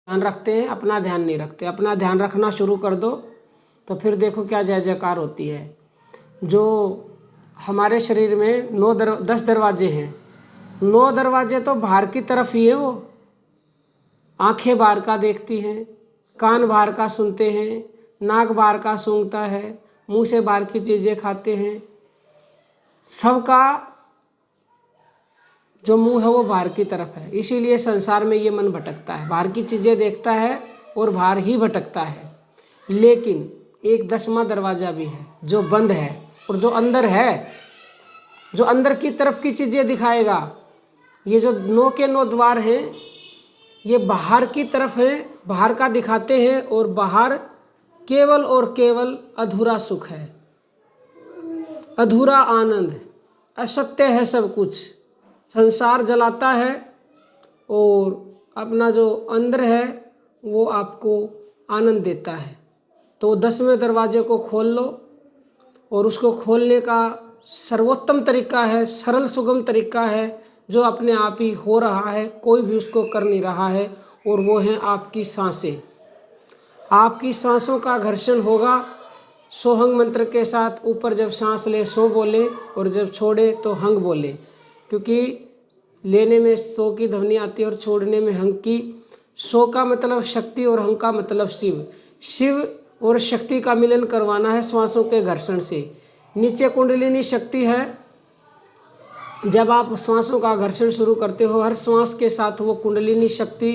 ध्यान रखते हैं, अपना ध्यान नहीं रखते। अपना ध्यान रखना शुरू कर दो तो फिर देखो क्या जय जयकार होती है। जो हमारे शरीर में 10 दरवाजे हैं, 9 दरवाजे तो बाहर की तरफ ही है। वो आंखें बाहर का देखती हैं, कान बाहर का सुनते हैं, नाक बाहर का सूंघता है, मुंह से बाहर की चीज़ें खाते हैं। सबका जो मुंह है वो बाहर की तरफ है, इसीलिए संसार में ये मन भटकता है, बाहर की चीज़ें देखता है और बाहर ही भटकता है। लेकिन एक 10वां दरवाज़ा भी है जो बंद है, और जो अंदर है, जो अंदर की तरफ की चीज़ें दिखाएगा। ये जो 9 के 9 द्वार हैं, ये बाहर की तरफ है, बाहर का दिखाते हैं, और बाहर केवल और केवल अधूरा सुख है, अधूरा आनंद, असत्य है सब कुछ। संसार जलाता है और अपना जो अंदर है वो आपको आनंद देता है। तो 10वें दरवाजे को खोल लो, और उसको खोलने का सर्वोत्तम तरीका है, सरल सुगम तरीका है, जो अपने आप ही हो रहा है, कोई भी उसको कर नहीं रहा है, और वो है आपकी सांसें। आपकी सांसों का घर्षण होगा सोहंग मंत्र के साथ। ऊपर जब सांस ले सो बोले, और जब छोड़े तो हंग बोले, क्योंकि लेने में सो की ध्वनि आती है और छोड़ने में हंग की। सो का मतलब शक्ति और हंग का मतलब शिव। शिव और शक्ति का मिलन करवाना है श्वासों के घर्षण से। नीचे कुंडलिनी शक्ति है। जब आप श्वासों का घर्षण शुरू करते हो, हर श्वास के साथ वो कुंडलिनी शक्ति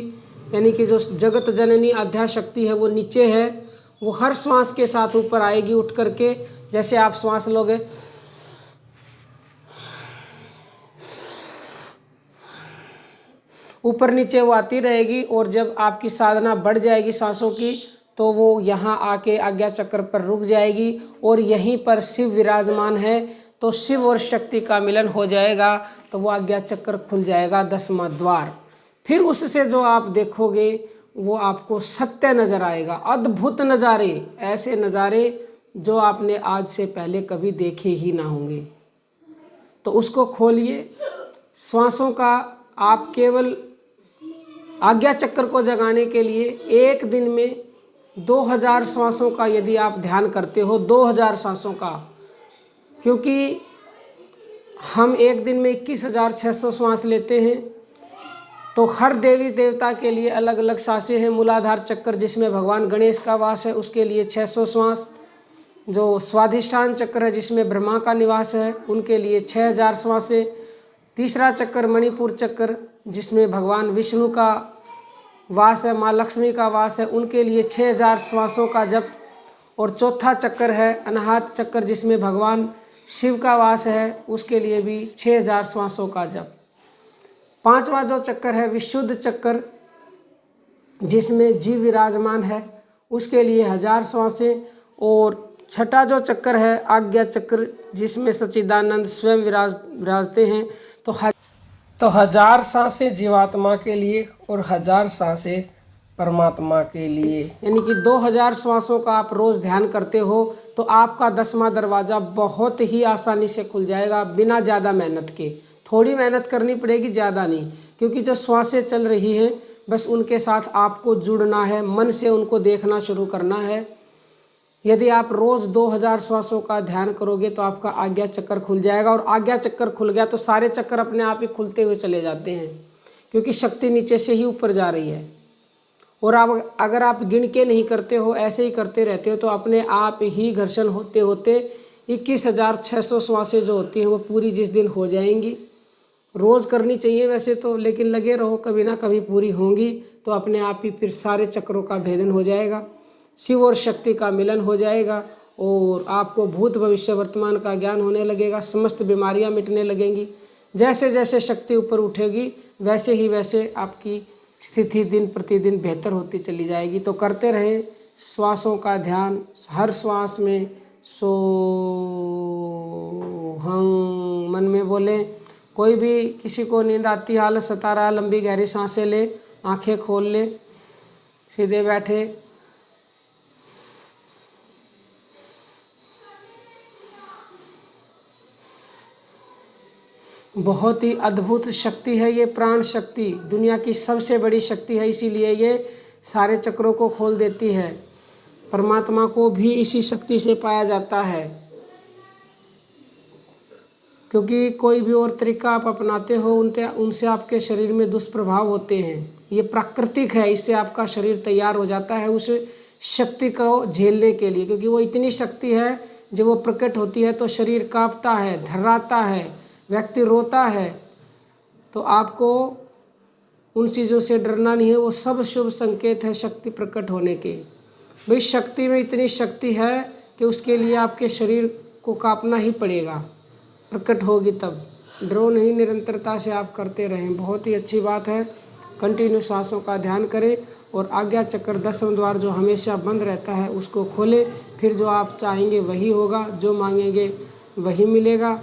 यानी कि जो जगत जननी आध्या शक्ति है वो नीचे है, वो हर श्वास के साथ ऊपर आएगी उठ करके। जैसे आप श्वास लोगे, ऊपर नीचे वो आती रहेगी, और जब आपकी साधना बढ़ जाएगी सांसों की, तो वो यहाँ आके आज्ञा चक्र पर रुक जाएगी, और यहीं पर शिव विराजमान है। तो शिव और शक्ति का मिलन हो जाएगा, तो वो आज्ञा चक्र खुल जाएगा, 10वां द्वार। फिर उससे जो आप देखोगे वो आपको सत्य नज़र आएगा, अद्भुत नज़ारे, ऐसे नज़ारे जो आपने आज से पहले कभी देखे ही ना होंगे। तो उसको खोलिए। श्वासों का आप केवल आज्ञा चक्र को जगाने के लिए एक दिन में 2000 श्वासों का यदि आप ध्यान करते हो, 2000 सांसों का, क्योंकि हम एक दिन में 21,600 श्वास लेते हैं। तो हर देवी देवता के लिए अलग अलग सांसें हैं। मूलाधार चक्र जिसमें भगवान गणेश का वास है, उसके लिए 600 श्वास। जो स्वाधिष्ठान चक्र है जिसमें ब्रह्मा का निवास है, उनके लिए 6000 श्वासें। तीसरा चक्र मणिपुर चक्र जिसमें भगवान विष्णु का वास है, माँ लक्ष्मी का वास है, उनके लिए 6000 श्वासों का जप। और चौथा चक्र है अनाहत चक्र जिसमें भगवान शिव का वास है, उसके लिए भी 6000 श्वासों का जप। पांचवा जो चक्र है विशुद्ध चक्र जिसमें जीव विराजमान है, उसके लिए 1000 श्वासें। और छठा जो चक्र है आज्ञा चक्र जिसमें सच्चिदानंद स्वयं विराजते हैं, तो 1000 सांसें जीवात्मा के लिए और 1000 सांसें परमात्मा के लिए, यानी कि 2000 श्वासों का आप रोज़ ध्यान करते हो तो आपका 10वां दरवाज़ा बहुत ही आसानी से खुल जाएगा, बिना ज़्यादा मेहनत के। थोड़ी मेहनत करनी पड़ेगी, ज़्यादा नहीं, क्योंकि जो श्वासें चल रही हैं बस उनके साथ आपको जुड़ना है, मन से उनको देखना शुरू करना है। यदि आप रोज़ 2000 श्वासों का ध्यान करोगे तो आपका आज्ञा चक्र खुल जाएगा, और आज्ञा चक्र खुल गया तो सारे चक्र अपने आप ही खुलते हुए चले जाते हैं, क्योंकि शक्ति नीचे से ही ऊपर जा रही है। और आप अगर आप गिन के नहीं करते हो, ऐसे ही करते रहते हो, तो अपने आप ही घर्षण होते होते 21,600 श्वासें जो होती हैं वो पूरी जिस दिन हो जाएंगी। रोज़ करनी चाहिए वैसे तो, लेकिन लगे रहो, कभी ना कभी पूरी होंगी, तो अपने आप ही फिर सारे चक्रों का भेदन हो जाएगा, शिव और शक्ति का मिलन हो जाएगा, और आपको भूत भविष्य वर्तमान का ज्ञान होने लगेगा, समस्त बीमारियां मिटने लगेंगी। जैसे जैसे शक्ति ऊपर उठेगी वैसे ही वैसे आपकी स्थिति दिन प्रतिदिन बेहतर होती चली जाएगी। तो करते रहें श्वासों का ध्यान, हर श्वास में सो हंग मन में बोलें। कोई भी किसी को नींद आती हालत सता रहा, लंबी गहरी सांसें ले, आंखें खोल ले, सीधे बैठे। बहुत ही अद्भुत शक्ति है ये प्राण शक्ति, दुनिया की सबसे बड़ी शक्ति है, इसीलिए ये सारे चक्रों को खोल देती है। परमात्मा को भी इसी शक्ति से पाया जाता है, क्योंकि कोई भी और तरीका आप अपनाते हो उनसे आपके शरीर में दुष्प्रभाव होते हैं। ये प्राकृतिक है, इससे आपका शरीर तैयार हो जाता है उस शक्ति को झेलने के लिए, क्योंकि वो इतनी शक्ति है जब वो प्रकट होती है तो शरीर कांपता है, थर्राता है, व्यक्ति रोता है। तो आपको उन चीज़ों से डरना नहीं है, वो सब शुभ संकेत है शक्ति प्रकट होने के। भाई शक्ति में इतनी शक्ति है कि उसके लिए आपके शरीर को कांपना ही पड़ेगा, प्रकट होगी तब। डरो नहीं, निरंतरता से आप करते रहें, बहुत ही अच्छी बात है। कंटिन्यू सांसों का ध्यान करें और आज्ञा चक्र 10वें द्वार जो हमेशा बंद रहता है उसको खोलें। फिर जो आप चाहेंगे वही होगा, जो मांगेंगे वही मिलेगा।